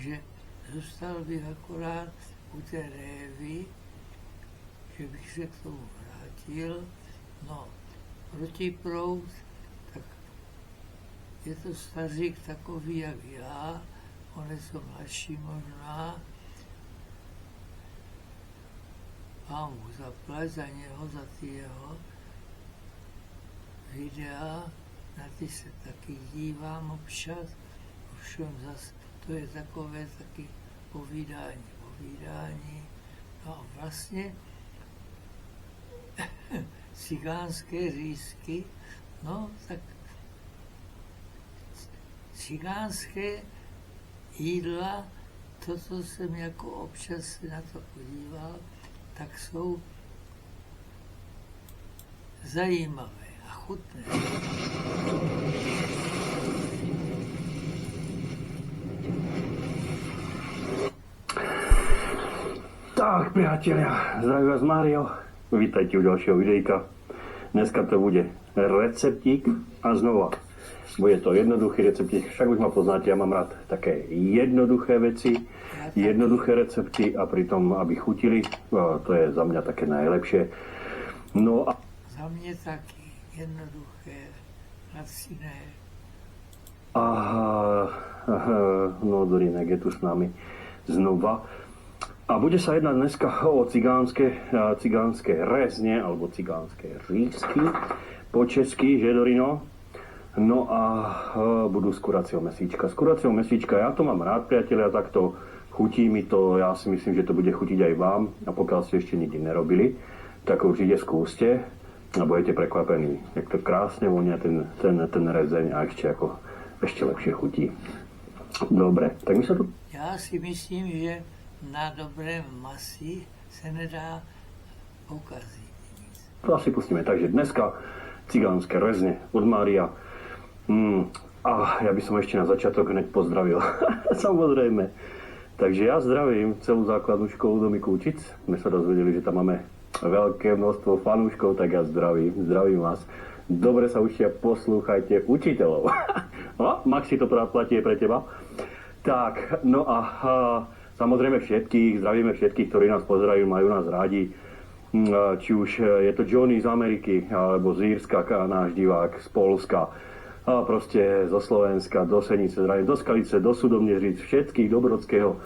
Takže zůstal bych akorát u té révy, že bych se k tomu vrátil. No, protiproud, tak je to stařík takový jak já, on je to mladší možná. Pán mu zaplať za něho, za ty jeho videa, na ty se taky dívám občas, ovšem zase to je takové taky povídání. No a vlastně cigánské řízky, no tak cigánské jídla, to, co jsem jako občas si na to podíval, tak jsou zajímavé a chutné. Tak, priatelia, zdravím vás Mário. Vítajte u ďalšieho videjka. Dneska to bude receptík a znova. Bude to jednoduchý receptík, však už ma poznáte, ja mám rád také jednoduché veci, jednoduché recepty a pritom, aby chutili, to je za mňa také najlepšie. No a... Za mňa taky jednoduché, laciné. No Dorinek je tu s nami znova. A bude sa jednať dneska o cigánske rezne, alebo cigánske řízky po česky, že Dorino? No a budú z kuracieho mesíčka. Z kuracieho mesíčka, ja to mám rád, priatelia, takto chutí mi to, ja si myslím, že to bude chutiť aj vám. A pokiaľ ste ešte nikdy nerobili, tak určite skúste a budete prekvapení. Jak to krásne vonia ten rezeň a ešte lepšie chutí. Dobre, tak my sa tu... Ja si myslím, že na dobré masy se nedá pokazit nic. To asi pustíme. Takže dneska cigánske rezne od Mária. A ja by som ešte na začiatok hneď pozdravil. Samozrejme. Takže ja zdravím celú základnú školu Domy Kúčic. My sa dozvedeli, že tam máme veľké množstvo fanúškov, tak ja zdravím vás. Dobre sa učia, poslúchajte učiteľov. No, Maxi, to platí pre teba. Tak, no a... Samozrejme zdravíme všetkých, ktorí nás pozerajú, majú nás rádi. Či už je to Johnny z Ameriky, alebo z Írska, náš divák, z Polska, a proste zo Slovenska, do Senice, do Skalice, do Sudobneříc, všetkých do Brodského.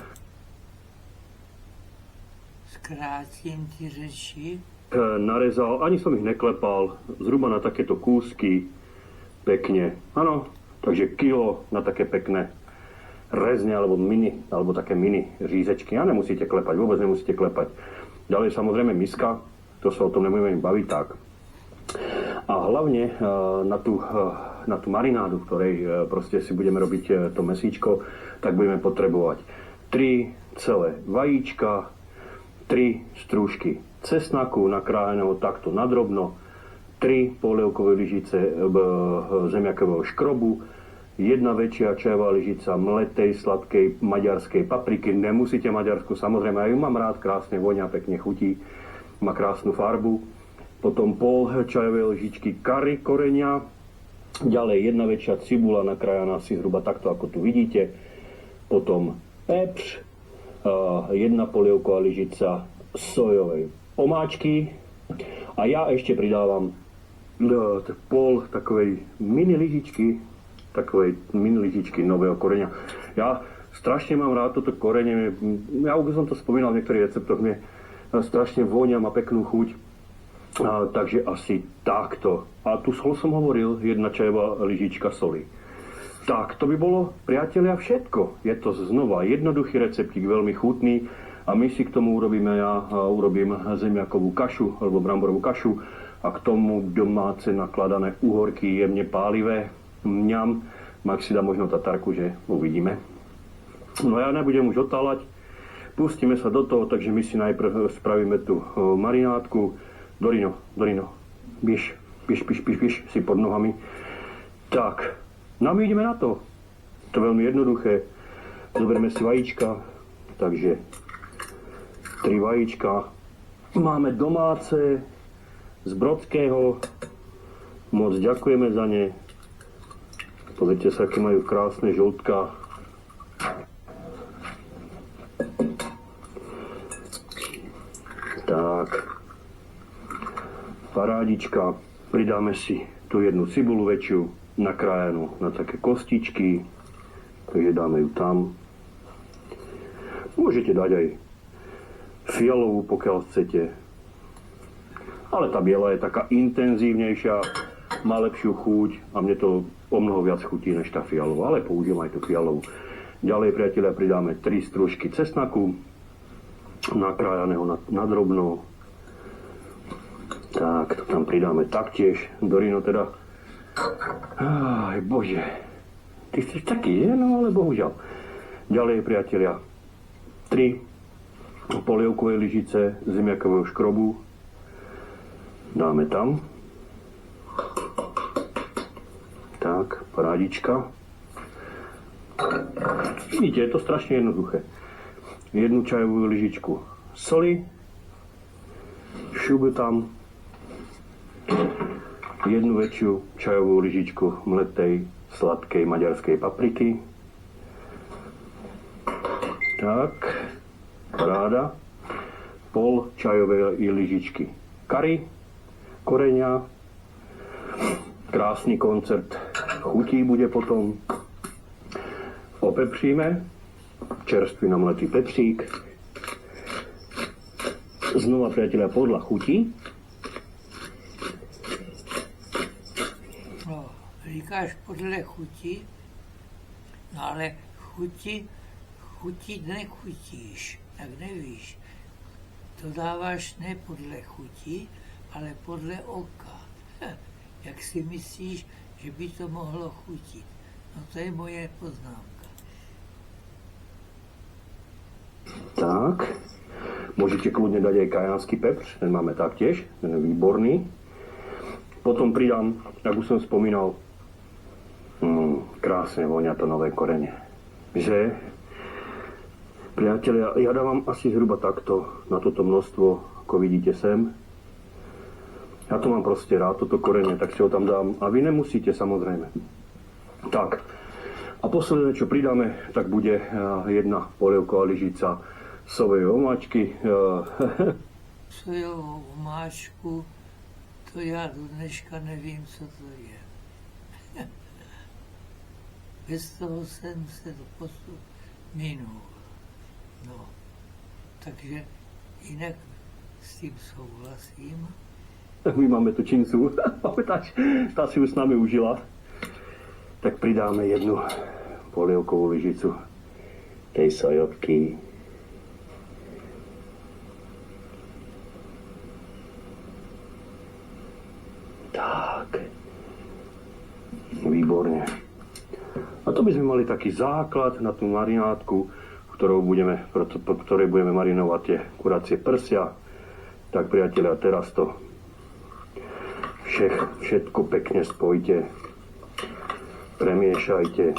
Skrátim ti řeči. Narezal, ani som ich neklepal, zhruba na takéto kúsky, pekne. Áno, takže kilo na také pekné rezne alebo také mini řízečky. A nemusíte klepať, vôbec nemusíte klepať. Ďalej samozrejme miska, to sa o tom nebudeme baviť tak. A hlavne na tú marinádu, ktorej proste si budeme robiť to mesíčko, tak budeme potrebovať 3 celé vajíčka, 3 strúžky cesnaku nakrájeného takto nadrobno, 3 polievkové lyžice zemiakového škrobu, 1 väčšia čajová lyžica mletej, sladkej maďarskej papriky. Nemusíte maďarsku, samozrejme, ja ju mám rád, krásne vonia, pekne chutí, má krásnu farbu. Potom pol čajovej lyžičky kari korenia, ďalej 1 väčšia cibula nakrájaná si zhruba takto, ako tu vidíte. Potom pepř, 1 polievková lyžica sojovej omáčky a ja ešte pridávam pol takovej mini lyžičky nového korenia. Ja strašne mám rád toto korenie. Ja už som to spomínal v niektorých receptoch. Mne strašne vonia, má peknú chuť. Takže asi takto. A tu sol som hovoril, 1 čajová lyžička soli. Tak, to by bolo, priatelia, všetko. Je to znova jednoduchý receptík, veľmi chutný. A my si k tomu urobím zemiakovú kašu, alebo bramborovú kašu. A k tomu domáce nakladané uhorky, jemne pálivé. Mňam, Max si dá možno tatarku, že uvidíme. No ja nebudem už otáľať, pustíme sa do toho, takže my si najprv spravíme tú marinádku. Dorino, biš si pod nohami. Tak, no my ideme na to. To je veľmi jednoduché. Zoberieme si vajíčka, takže 3 vajíčka. Máme domáce z Brodského, moc ďakujeme za ne. Pozrite sa, aké majú krásne žltka. Tak. Parádička. Pridáme si tu jednu cibulu väčšiu, nakrájanú na také kostičky. Takže dáme ju tam. Môžete dať aj fialovú, pokiaľ chcete. Ale tá biela je taká intenzívnejšia, má lepšiu chuť a mne to o mnoho viac chutí než tá fialová, ale použijem aj tú fialovú. Ďalej, priatelia, pridáme 3 strúžky cesnaku, nakrájaného na drobno. Tak, to tam pridáme taktiež. Dorino teda... Aj, bože. Ty chceš taký, je? No, ale bohužiaľ. Ďalej, priatelia, 3 polievkové lyžice zemiakového škrobu. Dáme tam. Tak, parádička. Vidíte, je to strašne jednoduché. 1 čajovú lyžičku soli. Šubu tam. 1 väčšiu čajovú lyžičku mletej, sladkej maďarskej papriky. Tak, paráda. Pol čajovej lyžičky kari, koreňa. Krásny koncert chutí bude potom. Opepříme. Čerstvý namletý pepřík. Znova, priatelia, podľa chutí. No, říkáš podle chuti, no ale chutit nechutíš, tak nevíš. To dáváš ne podle chuti, ale podle oka. Jak si myslíš, že by to mohlo chutit? No to je moje poznámka. Tak. Môžete kľudne dať aj kajanský pepř, ten máme taktiež, ten je výborný. Potom pridám, ako už som spomínal, krásne vonia to nové korene. Že, priatelia, ja dávam asi zhruba takto na toto množstvo, ako vidíte sem. Ja to mám proste rád, toto korene, tak si ho tam dám. A vy nemusíte, samozrejme. Tak. A posledné, čo pridáme, tak bude 1 polievková lyžica sojovej omáčky. Sojovou omáčku, to já do dneška nevím, co to je. Bez toho jsem se doposud minul. No, takže jinak s tím souhlasím. My máme tu čincu, tá si už s nami užila. Tak pridáme 1 polievkovú lyžicu tej sojovky. Tak. Výborne. A to by sme mali taký základ na tú marinádku, po ktorej budeme marinovať tie kuracie prsia. Tak, priatelia, teraz to všetko pekne spojte. Premiešajte.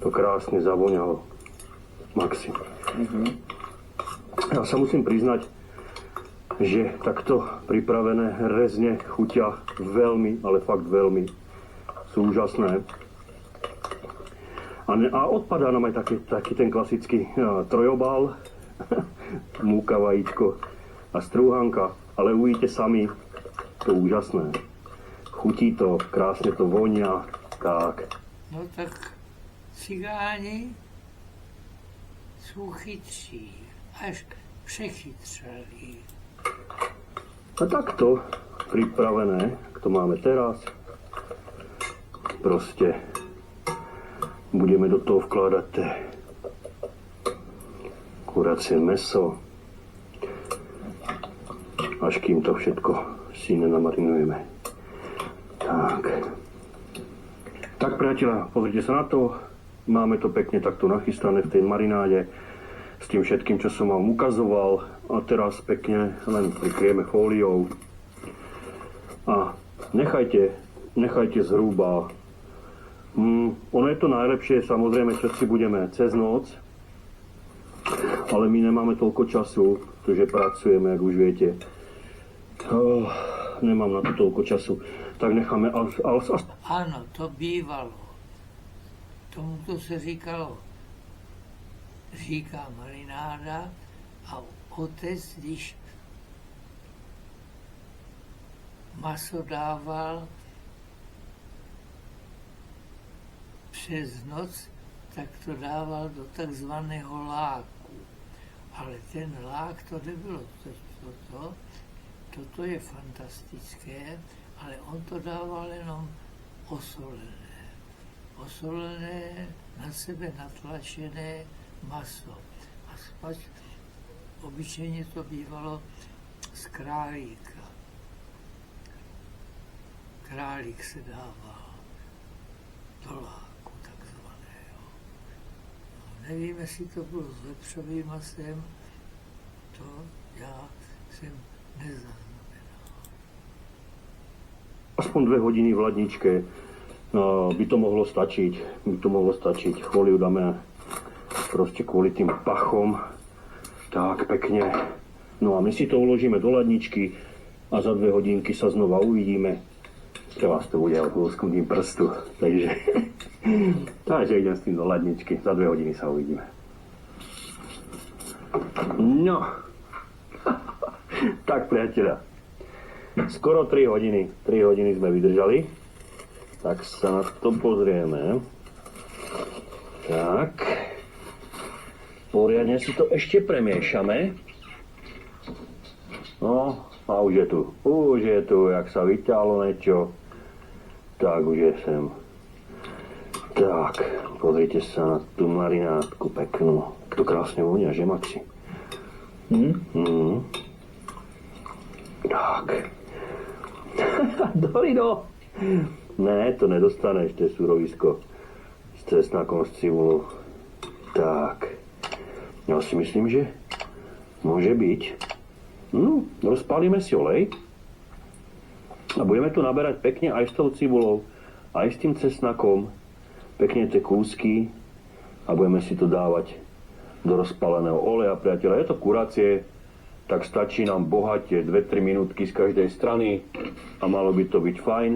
To krásne zavoňalo. Maxi. Ja sa musím priznať, že takto pripravené rezne chutia veľmi, ale fakt veľmi. Sú úžasné. A odpadá nám aj taký ten klasický trojobal, múka, vajíčko a strúhanka. Ale uvidíte sami, to úžasné. Chutí to, krásne to vonia. Tak. No tak cigáni sú chytří, až přechytrali. A takto pripravené, ako to máme teraz, proste budeme do toho vkladať kuracie mäso, až kým to všetko si nenamarinujeme. Tak, priatelia, pozrite sa na to. Máme to pekne takto nachystané v tej marináde s tým všetkým, čo som vám ukazoval. A teraz pekne len prikryjeme fóliou. A nechajte zhruba. Ono je to najlepšie, samozrejme, čo si budeme cez noc. Ale my nemáme toľko času, pretože pracujeme, jak už viete. Nemám na to toľko času. Tak necháme... Ano, to bývalo. Tomuto se říká marináda a otec, když maso dával přes noc, tak to dával do takzvaného láku. Ale ten lák to nebylo toto je fantastické, ale on to dával jenom osolené. Osolené, na sebe natlačené maso. A spať obyčejně to bývalo z králíka. Králík se dával do láku takzvaného. No, nevím, jestli to bylo s vepřovým masem, to já jsem nezaznamenal. Aspoň 2 hodiny v ladničke by to mohlo stačiť. Chvoliu dáme proste kvôli tým pachom. Tak, pekne. No a my si to uložíme do ladničky a za 2 hodinky sa znova uvidíme. Pre vás to bude od lusknutím prstu. Takže idem s tým do ladničky. Za 2 hodiny sa uvidíme. No. Tak, priateľa. Skoro 3 hodiny. 3 hodiny sme vydržali. Tak sa na to pozrieme. Tak. Poriadne si to ešte premiešame. No, a už je tu, jak sa vyťahlo niečo. Tak, už je sem. Tak, pozrite sa na tú marinádku peknú. To krásne vonia, že, Maxi? Tak. Dorino! Ne, to nedostaneš, to je surovisko s cesnakom, z cibulu. Tak. Ja si myslím, že môže byť. No, rozpálime si olej a budeme tu naberať pekne aj s tou cibulou, aj s tým cesnakom, pekne tie kúsky a budeme si to dávať do rozpáleného oleja, priateľa. Je to kuracie, tak stačí nám bohate 2-3 minútky z každej strany a malo by to byť fajn.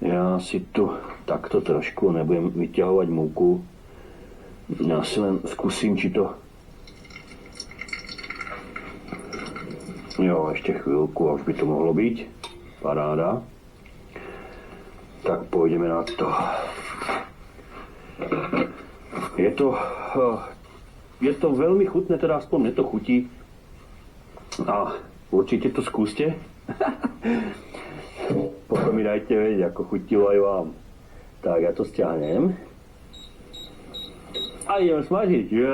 Ja si tu takto trošku nebudem vyťahovať múku. Ja si len skúsim, či to... Jo, ešte chvíľku a už by to mohlo byť. Paráda. Tak pôjdeme na to. Je to veľmi chutné, teda aspoň mne to chutí. A určite to skúste. Potom mi dajte vedieť, ako chutilo aj vám. Tak ja to stiahnem. A idem smažiť, že?